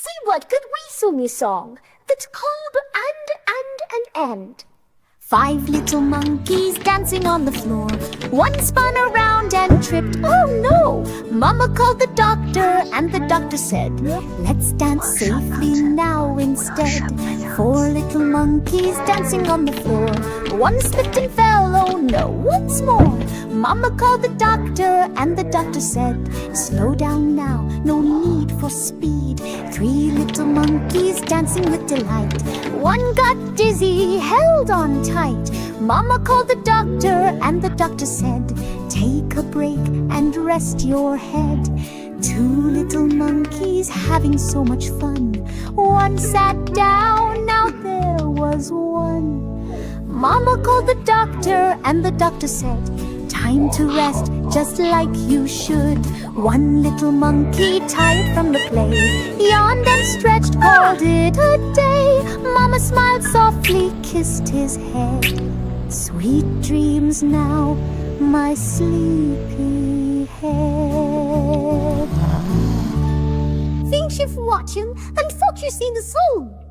See what good we sing a song that's called and. 5 little monkeys dancing on the floor. One spun around and tripped. Oh no! Mama called the doctor and the doctor said, let's dance safely now instead. 4 little monkeys dancing on the floor. One slipped and fell, oh no, once more. Mama called the doctor and the doctor said, slow down now, no need for speed. 3 little monkeys dancing with delight. One got dizzy, held on tight. Mama called the doctor and the doctor said, take a break and rest your head. 2 little monkeys having so much fun. One sat down, now there was one. Mama called the doctor and the doctor said, time to rest just like you should. 1 little monkey tired from the play yawned and stretched, called it a day. Mama smiled softly, kissed his head. Sweet dreams now, my sleepy head. Thanks you for watching and focusing the soul.